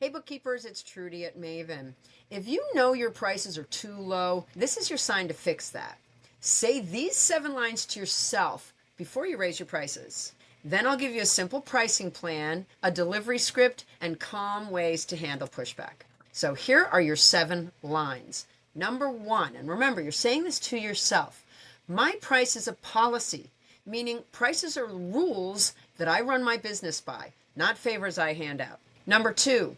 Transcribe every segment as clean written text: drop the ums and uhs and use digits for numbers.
Hey bookkeepers, it's Trudy at Maven. If you know your prices are too low, this is your sign to fix that. Say these 7 lines to yourself before you raise your prices. Then I'll give you a simple pricing plan, a delivery script, and calm ways to handle pushback. So here are your 7 lines. Number 1, and remember, you're saying this to yourself. My price is a policy, meaning prices are rules that I run my business by, not favors I hand out. Number 2,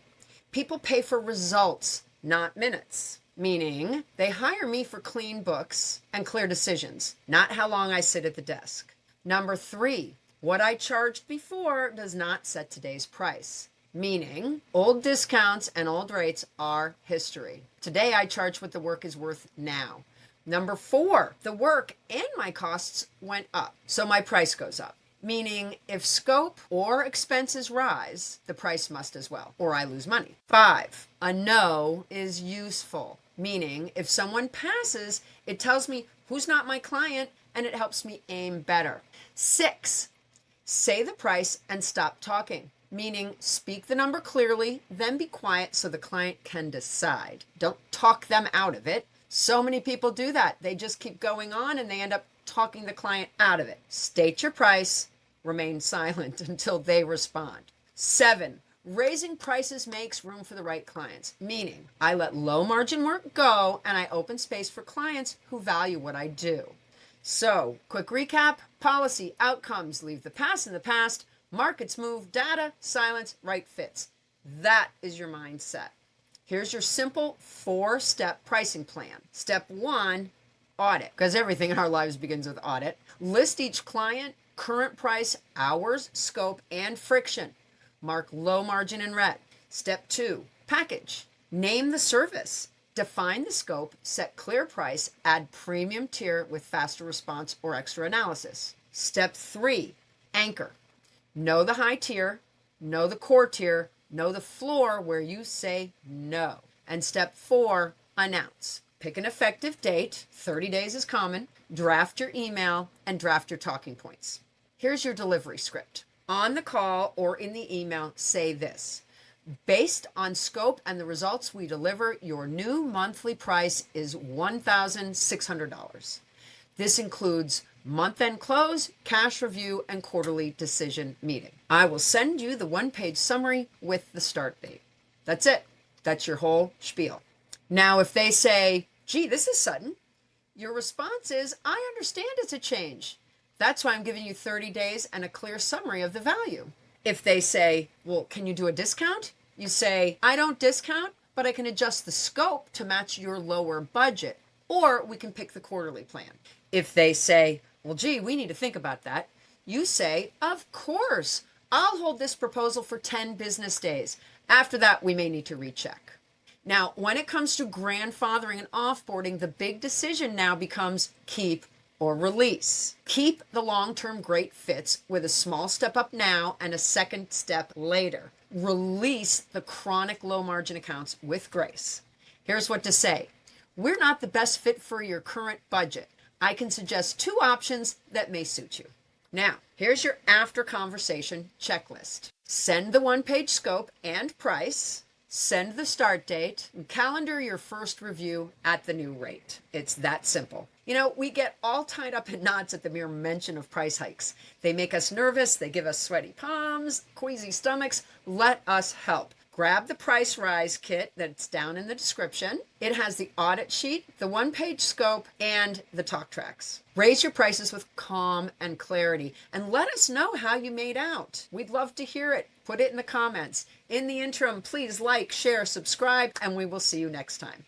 people pay for results, not minutes. Meaning, they hire me for clean books and clear decisions, not how long I sit at the desk. Number 3, what I charged before does not set today's price. Meaning, old discounts and old rates are history. Today I charge what the work is worth now. Number 4, the work and my costs went up, so my price goes up. Meaning, if scope or expenses rise, the price must as well, or I lose money. 5, a no is useful. Meaning, if someone passes, it tells me who's not my client and it helps me aim better. 6, say the price and stop talking. Meaning, speak the number clearly, then be quiet so the client can decide. Don't talk them out of it. So many people do that. They just keep going on and they end up talking the client out of it. State your price, remain silent until they respond. 7, raising prices makes room for the right clients, meaning I let low margin work go and I open space for clients who value what I do. So, quick recap, policy, outcomes, leave the past in the past, markets move, data, silence, right fits. That is your mindset. Here's your simple 4-step pricing plan. Step 1, audit, because everything in our lives begins with audit. List each client, current price, hours, scope, and friction. Mark low margin in red. Step 2, package. Name the service. Define the scope, set clear price, add premium tier with faster response or extra analysis. Step 3, anchor. Know the high tier, know the core tier, know the floor where you say no. And step 4, announce. Pick an effective date, 30 days is common, draft your email, and draft your talking points. Here's your delivery script. On the call or in the email, say this. Based on scope and the results we deliver, your new monthly price is $1,600. This includes month-end close, cash review, and quarterly decision meeting. I will send you the 1-page summary with the start date. That's it. That's your whole spiel. Now, if they say, gee, this is sudden, your response is, I understand it's a change. That's why I'm giving you 30 days and a clear summary of the value. If they say, well, can you do a discount? You say, I don't discount, but I can adjust the scope to match your lower budget, or we can pick the quarterly plan. If they say, well, gee, we need to think about that, you say, of course, I'll hold this proposal for 10 business days. After that, we may need to recheck. Now, when it comes to grandfathering and offboarding, the big decision now becomes keep or release. Keep the long-term great fits with a small step up now and a second step later. Release the chronic low margin accounts with grace. Here's what to say. We're not the best fit for your current budget. I can suggest 2 options that may suit you. Now, here's your after conversation checklist. Send the 1-page scope and price. Send the start date, and calendar your first review at the new rate. It's that simple. You know, we get all tied up in knots at the mere mention of price hikes. They make us nervous, they give us sweaty palms, queasy stomachs. Let us help. Grab the price rise kit that's down in the description. It has the audit sheet, the 1-page scope, and the talk tracks. Raise your prices with calm and clarity, and let us know how you made out. We'd love to hear it. Put it in the comments. In the interim, please like, share, subscribe, and we will see you next time.